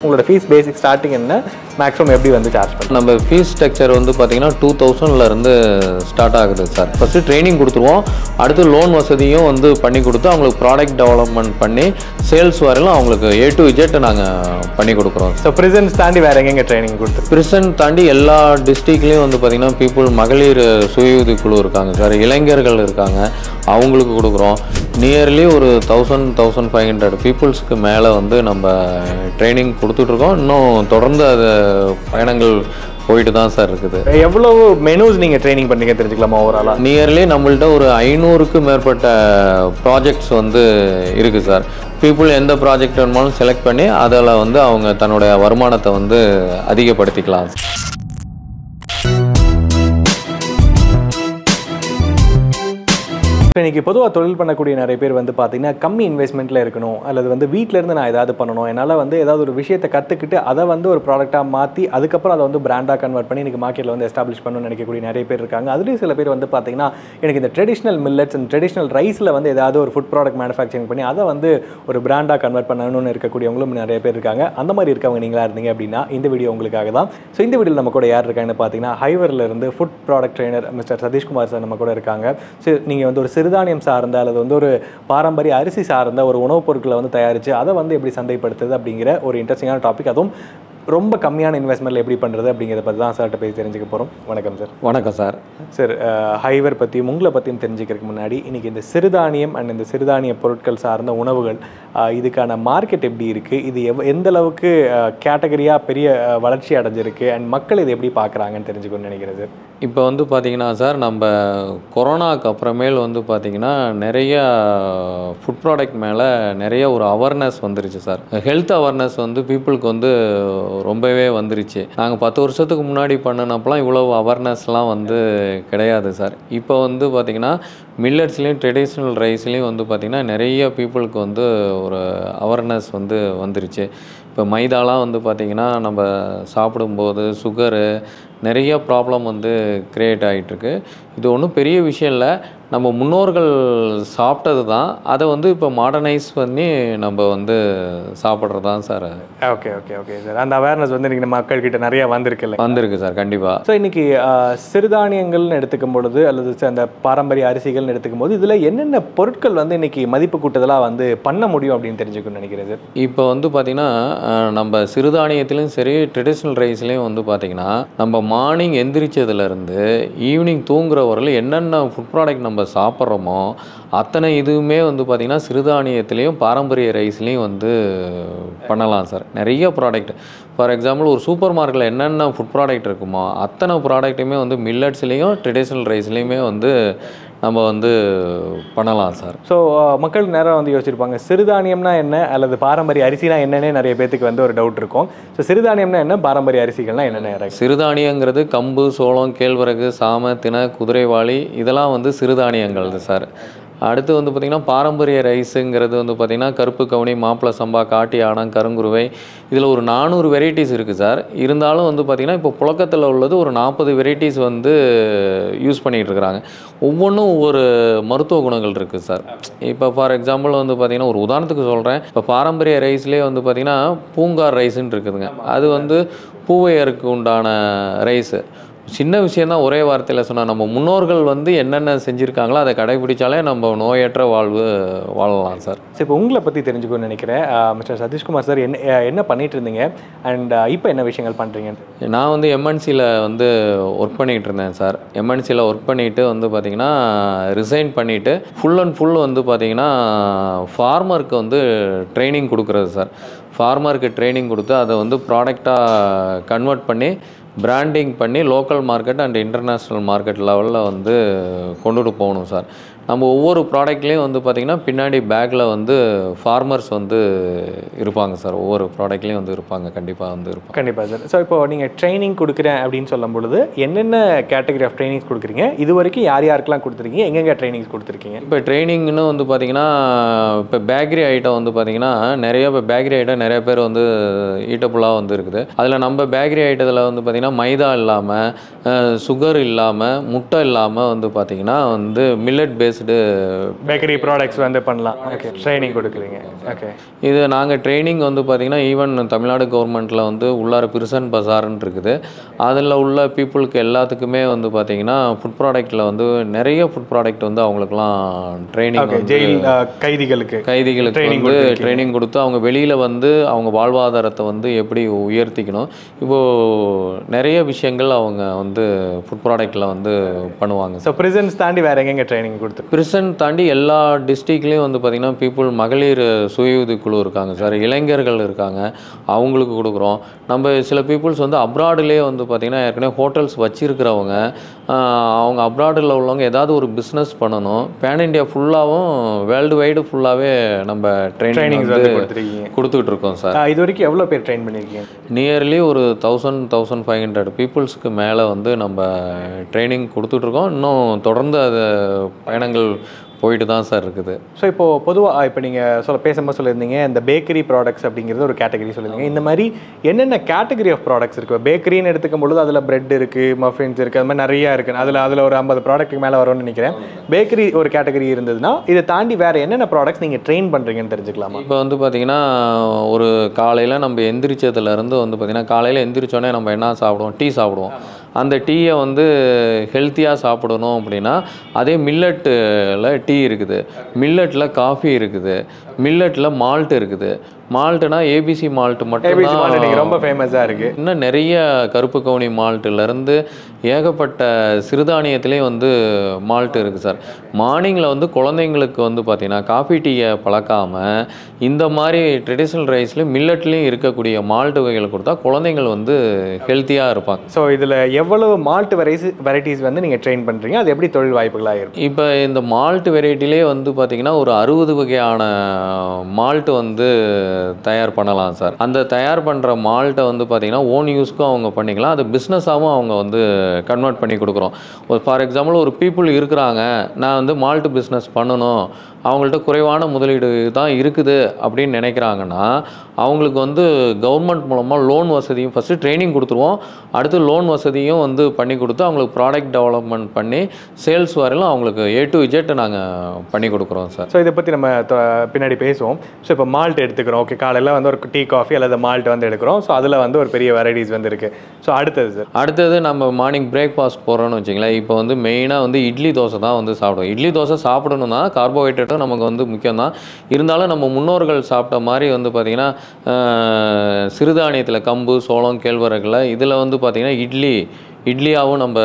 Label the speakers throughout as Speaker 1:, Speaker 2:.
Speaker 1: உங்களோட ஃபீஸ் பேசிக் ஸ்டார்டிங் என்ன, மேக்ஸிமம் எப்படி வந்து சார்ஜ் பண்ணுறோம்?
Speaker 2: நம்ம ஃபீஸ் ஸ்ட்ரக்சர் வந்து பார்த்தீங்கன்னா 2000லேருந்து ஸ்டார்ட் ஆகுது சார். ஃபஸ்ட்டு ட்ரைனிங் கொடுத்துருவோம், அடுத்து லோன் வசதியும் வந்து பண்ணி கொடுத்து அவங்களுக்கு ப்ராடக்ட் டெவலப்மெண்ட் பண்ணி சேல்ஸ் வரையிலும் அவங்களுக்கு A to Z நாங்கள் பண்ணி கொடுக்குறோம்.
Speaker 1: ஸோ ப்ரிசன்ஸ் தாண்டி வேறு எங்கெங்கே ட்ரைனிங் கொடுத்து?
Speaker 2: ப்ரிசன் தாண்டி எல்லா டிஸ்ட்ரிக்ட்லேயும் வந்து பார்த்திங்கன்னா பீப்புள் மகளிர் சுய உதவி குழு இருக்காங்க சார், இளைஞர்கள் இருக்காங்க, அவங்களுக்கு கொடுக்குறோம். நியர்லி ஒரு 1500 பீப்புள்ஸ்க்கு மேலே வந்து நம்ம ட்ரைனிங் கொடுத்துட்ருக்கோம். இன்னும் தொடர்ந்து அது பயணங்கள் போயிட்டு தான் சார் இருக்குது.
Speaker 1: எவ்வளோ மெனூஸ் நீங்கள் ட்ரைனிங் பண்ணீங்க தெரிஞ்சுக்கலாமா ஓவராலாக?
Speaker 2: நியர்லி நம்மள்ட்ட ஒரு 500க்கு மேற்பட்ட ப்ராஜெக்ட்ஸ் வந்து இருக்குது சார். பீப்புள் எந்த ப்ராஜெக்ட் வேணுமாலும் செலக்ட் பண்ணி அதில் வந்து அவங்க தன்னுடைய வருமானத்தை வந்து அதிகப்படுத்திக்கலாம்.
Speaker 1: இன்றைக்கி பொதுவாக தொழில் பண்ணக்கூடிய நிறைய பேர் வந்து பார்த்திங்கன்னா கம்மி இன்வெஸ்ட்மெண்ட்டில் இருக்கணும், அல்லது வந்து வீட்டிலேருந்து நான் ஏதாவது பண்ணணும், என்னால் வந்து ஏதாவது ஒரு விஷயத்தை கற்றுக்கிட்டு அதை வந்து ஒரு ப்ராடக்டாக மாற்றி அதுக்கப்புறம் அதை வந்து பிராண்டாக கன்வெர்ட் பண்ணி எனக்கு மார்க்கெட்டில் வந்து எஸ்டாப்ளிஷ் பண்ணணும்னு நினைக்கக்கூடிய நிறைய பேர் இருக்காங்க. அதுலேயும் சில பேர் வந்து பார்த்திங்கன்னா எனக்கு இந்த ட்ரெடிஷ்னல் மில்லட்ஸ் அண்ட் ட்ரெடிஷ்னல் ரைஸில் வந்து ஏதாவது ஒரு ஃபுட் ப்ராடக்ட் மேனுஃபேக்சரிங் பண்ணி அதை வந்து ஒரு பிராண்டாக கன்வெர்ட் பண்ணணும்னு இருக்கக்கூடியவங்களும் நிறைய பேர் இருக்காங்க. அந்த மாதிரி இருக்கவங்க நீங்களாக இருந்தீங்க அப்படின்னா இந்த வீடியோ உங்களுக்காக தான். ஸோ இந்த வீடியோவில் நம்ம கூட யார் இருக்காங்கன்னு பார்த்தீங்கன்னா ஹைவர்லேருந்து food product trainer mister Sathishkumar sir நம்ம கூட இருக்காங்க. ஸோ நீங்கள் வந்து ஒரு சிறுதானியம் சார்ந்த அல்லது வந்து ஒரு பாரம்பரிய அரிசி சார்ந்த ஒரு உணவுப் பொருட்களை வந்து தயாரித்து அதை வந்து எப்படி சந்தைப்படுத்துது அப்படிங்கிற ஒரு இன்ட்ரெஸ்டிங்கான டாபிக், அதுவும் ரொம்ப கம்மியான இன்வெஸ்ட்மெண்ட்டில் எப்படி பண்ணுறது அப்படிங்கிறத பற்றி தான் சார்கிட்ட பேசி தெரிஞ்சுக்க போகிறோம். வணக்கம் சார்.
Speaker 2: வணக்கம் சார்.
Speaker 1: சார், ஹைவர் பற்றியும் உங்களை பற்றியும் தெரிஞ்சுக்கிறதுக்கு முன்னாடி இன்றைக்கி இந்த சிறுதானியம் அண்ட் இந்த சிறுதானிய பொருட்கள் சார்ந்த உணவுகள் இதுக்கான மார்க்கெட் எப்படி இருக்குது, இது எந்த அளவுக்கு கேட்டகரியாக பெரிய வளர்ச்சி அடைஞ்சிருக்கு அண்ட் மக்கள் இதை எப்படி பார்க்குறாங்கன்னு தெரிஞ்சுக்கணும்னு நினைக்கிறது.
Speaker 2: இப்போ வந்து பார்த்திங்கன்னா சார், நம்ம கொரோனாவுக்கு அப்புறமேல் வந்து பார்த்திங்கன்னா நிறைய ஃபுட் ப்ராடக்ட் மேலே நிறைய ஒரு அவேர்னஸ் வந்துருச்சு சார். ஹெல்த் அவேர்னஸ் வந்து பீப்புளுக்கு வந்து ரொம்பவே வந்துருச்சு. நாங்கள் 10 வருஷத்துக்கு முன்னாடி பண்ணினப்பெல்லாம் இவ்வளோ அவேர்னஸ்லாம் வந்து கிடையாது சார். இப்போ வந்து பார்த்திங்கன்னா மில்லட்ஸ்லேயும் ட்ரெடிஷ்னல் ரைஸ்லேயும் வந்து பார்த்திங்கன்னா நிறைய பீப்புளுக்கு வந்து ஒரு அவேர்னஸ் வந்து வந்துருச்சு. இப்போ மைதாலாம் வந்து பார்த்திங்கன்னா நம்ம சாப்பிடும்போது சுகரு நிறைய ப்ராப்ளம் வந்து க்ரியேட் ஆகிட்டுருக்கு. இது ஒன்றும் பெரிய விஷயம் இல்லை, நம்ம முன்னோர்கள் சாப்பிட்டது தான், அதை வந்து இப்போ மாடர்னைஸ் பண்ணி நம்ம வந்து சாப்பிட்றது தான் sir.
Speaker 1: Okay okay okay sir. அந்த அவேர்னஸ் வந்து இன்றைக்கி மக்கள்கிட்ட நிறையா வந்திருக்கு
Speaker 2: சார். கண்டிப்பாக.
Speaker 1: ஸோ இன்றைக்கி சிறுதானியங்கள்னு எடுத்துக்கும் பொழுது அல்லது அந்த பாரம்பரிய அரிசிகள்னு எடுத்துக்கும் போது இதில் என்னென்ன பொருட்கள் வந்து இன்றைக்கி மதிப்பு கூட்டுதலாக வந்து பண்ண முடியும் அப்படின்னு தெரிஞ்சுக்கணும்னு நினைக்கிறது.
Speaker 2: இப்போ வந்து பார்த்திங்கன்னா நம்ம சிறுதானியத்துலேயும் சரி ட்ரெடிஷ்னல் ரைஸ்லேயும் வந்து பார்த்திங்கன்னா நம்ம மார்னிங் எந்திரிச்சதுலேருந்து ஈவினிங் தூங்குற வரையில் என்னென்ன ஃபுட் ப்ராடக்ட் நம்ம சாப்பிட்றோமோ அத்தனை இதுவுமே வந்து பார்த்திங்கன்னா சிறுதானியத்துலேயும் பாரம்பரிய ரைஸ்லேயும் வந்து பண்ணலாம் சார். நிறைய ப்ராடக்ட், ஃபார் எக்ஸாம்பிள் ஒரு சூப்பர் மார்க்கெட்டில் என்னென்ன ஃபுட் ப்ராடக்ட் இருக்குமோ அத்தனை ப்ராடக்ட்டுமே வந்து மில்லட்ஸ்லேயும் ட்ரெடிஷ்னல் ரைஸ்லேயுமே வந்து நம்ம வந்து பண்ணலாம் சார்.
Speaker 1: ஸோ மக்கள் நேரம் வந்து யோசிச்சிருப்பாங்க சிறுதானியம்னா என்ன அல்லது பாரம்பரிய அரிசினா என்னன்னே நிறைய பேத்துக்கு வந்து ஒரு டவுட் இருக்கும். ஸோ சிறுதானியம்னா என்ன, பாரம்பரிய அரிசிகள்னா என்னென்ன?
Speaker 2: சிறுதானியங்கிறது கம்பு, சோளம், கேழ்வரகு, சாமை, தினை, குதிரைவாளி இதெல்லாம் வந்து சிறுதானியங்கள் சார். அடுத்து வந்து பார்த்திங்கன்னா பாரம்பரிய ரைஸுங்கிறது வந்து பார்த்திங்கன்னா கருப்பு கவுனி, மாப்பிள சம்பா, காட்டி ஆனம், கருங்குருவை, இதில் ஒரு 400 வெரைட்டிஸ் இருக்குது சார். இருந்தாலும் வந்து பார்த்திங்கன்னா இப்போ புழக்கத்தில் உள்ளது ஒரு 40 வெரைட்டிஸ் வந்து யூஸ் பண்ணிகிட்டு இருக்கிறாங்க. ஒவ்வொன்றும் ஒவ்வொரு மருத்துவ குணங்கள் இருக்குது சார். இப்போ ஃபார் எக்ஸாம்பிள் வந்து பார்த்திங்கன்னா ஒரு உதாரணத்துக்கு சொல்கிறேன், இப்போ பாரம்பரிய ரைஸ்லேயே வந்து பார்த்திங்கன்னா பூங்கார் ரைஸுன்னு இருக்குதுங்க. அது வந்து பூவையருக்கு உண்டான ரைஸு. சின்ன விஷயந்தான், ஒரே வார்த்தையில் சொன்னால் நம்ம முன்னோர்கள் வந்து என்னென்ன செஞ்சுருக்காங்களோ அதை கடைபிடிச்சாலே நம்ம நோயற்ற வாழ்வு வாழலாம் சார்.
Speaker 1: சரி, இப்போ உங்களை பற்றி தெரிஞ்சுக்கணும்னு நினைக்கிறேன். மிஸ்டர் சதீஷ்குமார் சார் என்ன பண்ணிகிட்டு இருந்தீங்க அண்ட் இப்போ என்ன விஷயங்கள் பண்ணுறீங்க?
Speaker 2: நான் வந்து எம்என்சியில் வந்து ஒர்க் பண்ணிகிட்டு இருந்தேன் சார். எம்என்சியில் ஒர்க் பண்ணிவிட்டு வந்து பார்த்திங்கன்னா ரிசைன் பண்ணிவிட்டு ஃபுல் அண்ட் ஃபுல் வந்து பார்த்திங்கன்னா ஃபார்மருக்கு வந்து ட்ரைனிங் கொடுக்குறது சார். ஃபார்மருக்கு ட்ரைனிங் கொடுத்து அதை வந்து ப்ராடக்டாக கன்வெர்ட் பண்ணி பிராண்டிங் பண்ணி local market and international market லெவலில் வந்து கொண்டுட்டு போகணும் சார். நம்ம ஒவ்வொரு ப்ராடக்ட்லேயும் வந்து பார்த்திங்கன்னா பின்னாடி பேக்கில் வந்து ஃபார்மர்ஸ் வந்து இருப்பாங்க சார். ஒவ்வொரு ப்ராடக்ட்லேயும் வந்து இருப்பாங்க, கண்டிப்பாக வந்து இருப்பாங்க.
Speaker 1: கண்டிப்பாக சார். ஸோ இப்போ நீங்கள் ட்ரைனிங் கொடுக்குறேன் அப்படின்னு சொல்லும் பொழுது என்னென்ன கேட்டகரி ஆஃப் ட்ரைனிங்ஸ் கொடுக்குறீங்க, இது வரைக்கும் யார் யாருக்கெல்லாம் கொடுத்துருக்கீங்க, எங்கெங்கே ட்ரைனிங்ஸ் கொடுத்துருக்கீங்க?
Speaker 2: இப்போ ட்ரைனிங்னு வந்து பார்த்திங்கன்னா இப்போ பேக்கரி ஐட்டம் வந்து பார்த்திங்கன்னா இப்போ பேக்கரி ஐட்டம் நிறைய பேர் வந்து ஈட்டபுளாக வந்து இருக்குது. அதில் நம்ம பேக்கரி ஐட்டத்தில் வந்து பார்த்திங்கன்னா மைதா இல்லாமல், சுகர் இல்லாமல், முட்டை இல்லாமல் வந்து பார்த்திங்கன்னா வந்து millet base based
Speaker 1: bakery products வந்து பண்ணலாம். ஓகே, ட்ரைனிங் கொடுக்குறீங்க. ஓகே,
Speaker 2: இது நாங்கள் ட்ரைனிங் வந்து பார்த்திங்கன்னா ஈவன் தமிழ்நாடு கவர்மெண்ட்டில் வந்து உள்ளார பிரிசன் பசார்ன்னு இருக்குது. அதில் உள்ள பீப்புளுக்கு எல்லாத்துக்குமே வந்து பார்த்திங்கன்னா ஃபுட் ப்ராடக்ட்டில் வந்து நிறைய ஃபுட் ப்ராடக்ட் வந்து அவங்களுக்குலாம் ட்ரைனிங்
Speaker 1: ஜெயில் கைதிகளுக்கு
Speaker 2: வந்து ட்ரைனிங் கொடுத்து அவங்க வெளியில் வந்து அவங்க வாழ்வாதாரத்தை வந்து எப்படி உயர்த்திக்கணும், இப்போது நிறைய விஷயங்கள் அவங்க வந்து ஃபுட் ப்ராடக்ட்டில் வந்து பண்ணுவாங்க.
Speaker 1: ஸோ பிரிசன்ஸ் தாண்டி வேறு எங்கெங்கே ட்ரைனிங் கொடுத்து?
Speaker 2: பிரிசன் தாண்டி எல்லா டிஸ்ட்ரிக்ட்லேயும் வந்து பார்த்திங்கன்னா பீப்புள் மகளிர் சுய உதவி குழு இருக்காங்க சார், இளைஞர்கள் இருக்காங்க, அவங்களுக்கு கொடுக்குறோம். நம்ம சில பீப்புள்ஸ் வந்து அப்ராடுலேயே வந்து பார்த்திங்கன்னா ஏற்கனவே ஹோட்டல்ஸ் வச்சுருக்கிறவங்க, அவங்க அப்ராடில் உள்ளவங்க ஏதாவது ஒரு பிஸ்னஸ் பண்ணணும், பேன் இண்டியா ஃபுல்லாகவும் வேர்ல்டு வைடு ஃபுல்லாகவே நம்ம ட்ரைனிங் வந்து கொடுத்துக்கிட்டு இருக்கோம் சார்.
Speaker 1: இது வரைக்கும் எவ்வளோ பேர் ட்ரெயின் பண்ணியிருக்கீங்க?
Speaker 2: நியர்லி ஒரு 1500 பீப்புள்ஸ்க்கு மேலே வந்து நம்ம ட்ரைனிங் கொடுத்துட்ருக்கோம். இன்னும் தொடர்ந்து அது பயணங்கள் போயிட்டு தான் சார் இருக்குது.
Speaker 1: ஸோ இப்போது பொதுவாக இப்போ நீங்கள் பேசும்போது சொல்லியிருந்தீங்க இந்த பேக்கரி ப்ராடக்ட்ஸ் அப்படிங்கிறது ஒரு கேட்டகரி சொல்லியிருந்தீங்க. இந்த மாதிரி என்னென்ன கேட்டகரி ஆஃப் ப்ராடக்ட்ஸ் இருக்குது? பேக்கரின்னு எடுத்துக்கும் பொழுது அதில் பிரெட் இருக்குது, மஃபின்ஸ் இருக்குது, அது மாதிரி நிறையா இருக்குது. அதில் ஒரு 50 ப்ராடக்ட்டுக்கு மேலே வரும்னு நினைக்கிறேன். பேக்கரி ஒரு கேட்டகரி இருந்ததுன்னா இதை தாண்டி வேறு என்னென்ன ப்ராடக்ட்ஸ் நீங்கள் ட்ரெயின் பண்ணுறீங்கன்னு தெரிஞ்சுக்கலாமா?
Speaker 2: இப்போ வந்து பார்த்திங்கன்னா ஒரு காலையில் நம்ம எந்திரிச்சதுலேருந்து வந்து பார்த்திங்கன்னா காலையில் எந்திரிச்சோடனே நம்ம என்ன சாப்பிடுவோம்? டீ சாப்பிடுவோம். அந்த டீயை வந்து ஹெல்த்தியாக சாப்பிடணும் அப்படின்னா அதே மில்லட்டில் டீ இருக்குது, மில்லட்டில் காஃபி இருக்குது, மில்லட்டில் மால்ட் இருக்குது. மால்ட்டுனா ஏபிசி மால்ட் மட்டும்
Speaker 1: ரொம்ப ஃபேமஸாக இருக்குது.
Speaker 2: இன்னும் நிறைய கருப்பு கவுனி மால்ட்டுலேருந்து ஏகப்பட்ட சிறுதானியத்துலேயும் வந்து மால்ட் இருக்குது சார். மார்னிங்கில் வந்து குழந்தைங்களுக்கு வந்து பார்த்திங்கன்னா காஃபி டீயை பழக்காமல் இந்த மாதிரி ட்ரெடிஷ்னல் ரைஸ்லேயும் மில்லட்லேயும் இருக்கக்கூடிய மால்ட் வகைகள் கொடுத்தா குழந்தைங்கள் வந்து ஹெல்த்தியாக இருப்பாங்க.
Speaker 1: ஸோ இதில் எவ்வளவு மால்ட் வெரைட்டிஸ் வந்து நீங்கள் ட்ரெயின் பண்ணுறீங்க? அது எப்படி தொழில் வாய்ப்புகளாக இருக்கும்?
Speaker 2: இப்போ இந்த மால்ட் வெரைட்டிலே வந்து பார்த்திங்கன்னா ஒரு 60 வகையான மால்ட் வந்து தயார் பண்ணலாம் சார். அந்த தயார் பண்ணுற மால்ட்டை வந்து பார்த்திங்கன்னா ஓன் யூஸ்க்கும் அவங்க பண்ணிக்கலாம், அது பிஸ்னஸாகவும் அவங்க வந்து கன்வெர்ட் பண்ணி கொடுக்குறோம். ஃபார் எக்ஸாம்பிள் ஒரு பீப்புள் இருக்கிறாங்க, நான் வந்து மால்ட் பிஸ்னஸ் பண்ணணும், அவங்கள்ட்ட குறைவான முதலீடு தான் இருக்குது அப்படின்னு நினைக்கிறாங்கன்னா அவங்களுக்கு வந்து கவர்மெண்ட் மூலமாக லோன் வசதியும் ஃபஸ்ட்டு ட்ரைனிங் கொடுத்துருவோம், அடுத்து லோன் வசதியும் வந்து பண்ணி கொடுத்து அவங்களுக்கு ப்ராடக்ட் டெவலப்மெண்ட் பண்ணி சேல்ஸ் வரையிலும் அவங்களுக்கு A to Z நாங்கள் பண்ணி கொடுக்குறோம் சார்.
Speaker 1: ஸோ இதை பற்றி நம்ம பின்னாடி பேசுவோம். ஸோ இப்போ மால்ட் எடுத்துக்கிறோம். ஓகே, காலையில் வந்து ஒரு டீ காஃபி அல்லது மால்ட் வந்து எடுக்கிறோம். ஸோ அதில் வந்து ஒரு பெரிய வெரைட்டிஸ் வந்து இருக்குது. ஸோ அடுத்தது சார்,
Speaker 2: அடுத்தது நம்ம மார்னிங் பிரேக்ஃபாஸ்ட் போகிறோன்னு வச்சுங்களேன். இப்போ வந்து மெயினாக வந்து இட்லி தோசை தான் வந்து சாப்பிடுவோம். இட்லி தோசை சாப்பிடணும்னா கார்போஹைட்ரேட்டும் நமக்கு வந்து முக்கியம் தான். இருந்தாலும் நம்ம முன்னோர்கள் சாப்பிட்ட மாதிரி வந்து பார்த்திங்கன்னா சிறுதானியத்தில் கம்பு, சோளம், கேழ்வரகுல இதில் வந்து பார்த்திங்கன்னா இட்லியாகவும் நம்ம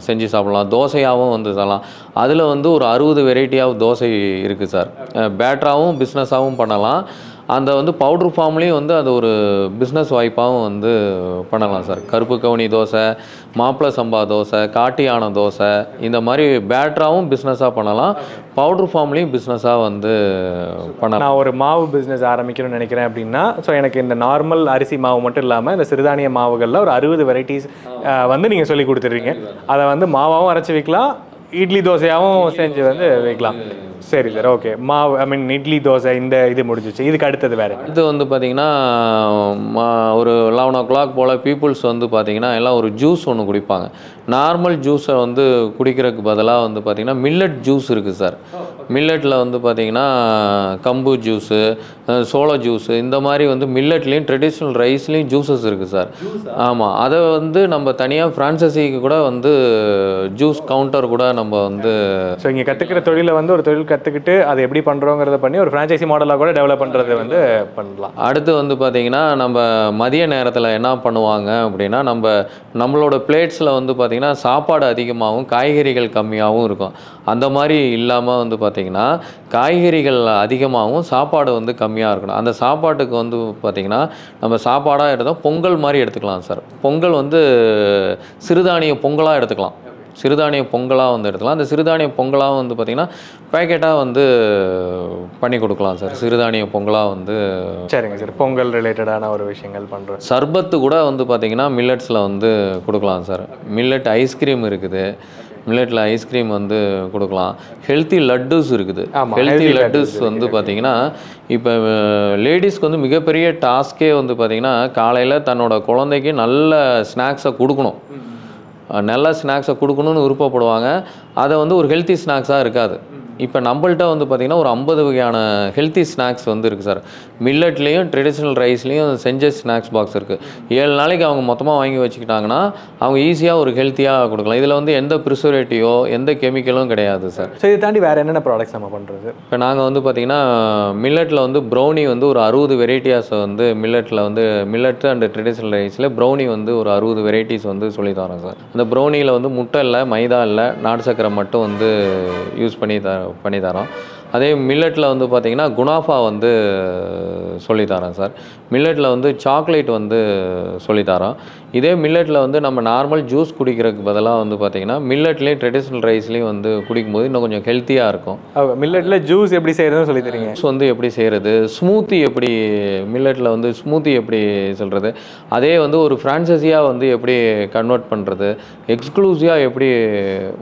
Speaker 2: செஞ்சு சாப்பிட்லாம், தோசையாகவும் வந்து சாப்பிட்லாம். அதில் வந்து ஒரு 60 வெரைட்டியாக தோசை இருக்குது சார். பேட்டராகவும் பிஸ்னஸாகவும் பண்ணலாம். அந்த வந்து பவுட்ரு ஃபார்ம்லேயும் வந்து அது ஒரு பிஸ்னஸ் வாய்ப்பாகவும் வந்து பண்ணலாம் சார். கருப்பு கவுனி தோசை, மாப்பிள சம்பா தோசை, காட்டு யானை தோசை, இந்த மாதிரி பேட்டராகவும் பிஸ்னஸாக பண்ணலாம், பவுட்ரு ஃபார்ம்லேயும் பிஸ்னஸாக வந்து பண்ணலாம்.
Speaker 1: நான் ஒரு மாவு பிஸ்னஸ் ஆரம்பிக்கணும்னு நினைக்கிறேன் அப்படின்னா, ஸோ எனக்கு இந்த நார்மல் அரிசி மாவு மட்டும் இல்லாமல் இந்த சிறுதானிய மாவுகளில் ஒரு 60 வெரைட்டிஸ் வந்து நீங்கள் சொல்லி கொடுத்துட்றீங்க. அதை வந்து மாவாகவும் அரைச்சி வைக்கலாம், இட்லி தோசையாகவும் செஞ்சு வந்து வைக்கலாம். சரி சார், ஓகே. மாவு இட்லி தோசை இந்த இது முடிஞ்சிச்சு. இதுக்கு அடுத்தது வேறு
Speaker 2: இது வந்து பார்த்திங்கன்னா ஒரு 11 o'clock போல் பீப்புள்ஸ் வந்து பார்த்திங்கன்னா எல்லாம் ஒரு ஜூஸ் ஒன்று குடிப்பாங்க. நார்மல் ஜூஸை வந்து குடிக்கிறதுக்கு பதிலாக வந்து பார்த்திங்கன்னா மில்லட் ஜூஸ் இருக்குது சார். மில்லட்டில் வந்து பார்த்திங்கன்னா கம்பு ஜூஸு, சோள ஜூஸு, இந்த மாதிரி வந்து மில்லட்லேயும் ட்ரெடிஷ்னல் ரைஸ்லேயும் ஜூஸஸ் இருக்குது சார். ஆமாம், அதை வந்து நம்ம தனியாக ஃப்ரான்சைசிக்கு கூட வந்து ஜூஸ் கவுண்டர் கூட நம்ம வந்து
Speaker 1: ஸோ இங்கே கற்றுக்கிற தொழிலை வந்து ஒரு தொழில் கற்றுக்கிட்டு அதை எப்படி பண்ணுறோங்கிறத பண்ணி ஒரு ஃப்ரான்ச்சைசி மாடலாக கூட டெவலப் பண்ணுறது வந்து பண்ணலாம்.
Speaker 2: அடுத்து வந்து பார்த்திங்கன்னா நம்ம மதிய நேரத்தில் என்ன பண்ணுவாங்க அப்படின்னா நம்மளோட பிளேட்ஸில் வந்து பார்த்திங்கன்னா சாப்பாடு அதிகமாகவும் காய்கறிகள் கம்மியாகவும் இருக்கும். அந்த மாதிரி இல்லாமல் வந்து பார்த்திங்கன்னா காய்கறிகள் அதிகமாகவும் சாப்பாடு வந்து கம்மியாக இருக்கணும். அந்த சாப்பாட்டுக்கு வந்து பார்த்திங்கன்னா நம்ம சாப்பாடாக எடுத்தால் பொங்கல் மாதிரி எடுத்துக்கலாம் சார். பொங்கல் வந்து சிறுதானிய பொங்கலாக எடுத்துக்கலாம், சிறுதானிய பொங்கலாக வந்து எடுத்துக்கலாம். அந்த சிறுதானிய பொங்கலாக வந்து பார்த்திங்கன்னா பேக்கெட்டாக வந்து பண்ணி கொடுக்கலாம் சார். சிறுதானிய பொங்கலாக வந்து
Speaker 1: சரிங்க சார். பொங்கல் ரிலேட்டடான ஒரு விஷயங்கள் பண்ணுறோம்.
Speaker 2: சர்பத்து கூட வந்து பார்த்திங்கன்னா மில்லட்ஸில் வந்து கொடுக்கலாம் சார். மில்லட் ஐஸ்கிரீம் இருக்குது, மில்லட்டில் ஐஸ்கிரீம் வந்து கொடுக்கலாம். ஹெல்த்தி லட்டூஸ் இருக்குது. ஹெல்த்தி லட்டூஸ் வந்து பார்த்திங்கன்னா இப்போ லேடிஸ்க்கு வந்து மிகப்பெரிய டாஸ்கே வந்து பார்த்திங்கன்னா காலையில் தன்னோட குழந்தைக்கு நல்ல ஸ்நாக்ஸை கொடுக்கணும், நல்ல ஸ்நாக்ஸை கொடுக்கணுன்னு விருப்பப்படுவாங்க. அதை வந்து ஒரு ஹெல்த்தி ஸ்நாக்ஸாக இருக்காது. இப்போ நம்மள்ட்ட வந்து பார்த்திங்கன்னா ஒரு 50 வகையான ஹெல்த்தி ஸ்நாக்ஸ் வந்து இருக்குது சார். மில்லட்லேயும் ட்ரெடிஷ்னல் ரைஸ்லேயும் செஞ்ச ஸ்நாக்ஸ் பாக்ஸ் இருக்குது. 7 நாளைக்கு அவங்க மொத்தமாக வாங்கி வச்சுக்கிட்டாங்கன்னா அவங்க ஈஸியாக ஒரு ஹெல்த்தியாக கொடுக்கலாம். இதில் வந்து எந்த ப்ரிசர்வேட்டிவோ எந்த கெமிக்கலும் கிடையாது சார்.
Speaker 1: ஸோ இதை தாண்டி வேறு என்னென்ன ப்ராடக்ட்ஸ் நம்ம பண்ணுறது?
Speaker 2: இப்போ நாங்கள் வந்து பார்த்திங்கன்னா மில்லட்டில் வந்து ப்ரௌனி வந்து ஒரு 60 வெரைட்டியாஸ் வந்து மில்லட்டில் வந்து மில்லட் அண்ட் ட்ரெடிஷ்னல் ரைஸில் ப்ரௌனி வந்து ஒரு 60 வெரைட்டிஸ் வந்து சொல்லி தரோம் சார். அந்த ப்ரௌனியில் வந்து முட்டை இல்லை, மைதா இல்லை, நாட்டு சக்கரை மட்டும் வந்து யூஸ் பண்ணி தரோம். அதே மில்லட்டில் வந்து பார்த்திங்கன்னா குனாஃபா வந்து சொல்லித்தரோம் சார். மில்லட்டில் வந்து சாக்லேட் வந்து சொல்லித்தரோம். இதே மில்லட்டில் வந்து நம்ம நார்மல் ஜூஸ் குடிக்கிறதுக்கு பதிலாக வந்து பார்த்திங்கன்னா மில்லட்லேயும் ட்ரெடிஷ்னல் ரைஸ்லேயும் வந்து குடிக்கும்போது இன்னும் கொஞ்சம் ஹெல்த்தியாக இருக்கும்.
Speaker 1: மில்லட்டில் ஜூஸ் எப்படி செய்கிறதுன்னு சொல்லி தரீங்க.
Speaker 2: ஜூஸ் வந்து எப்படி செய்கிறது, ஸ்மூத்தி எப்படி மில்லட்டில் வந்து ஸ்மூத்தி எப்படி சொல்கிறது, அதே வந்து ஒரு ஃப்ரான்சைஸியாக வந்து எப்படி கன்வெர்ட் பண்ணுறது, எக்ஸ்க்ளூசிவாக எப்படி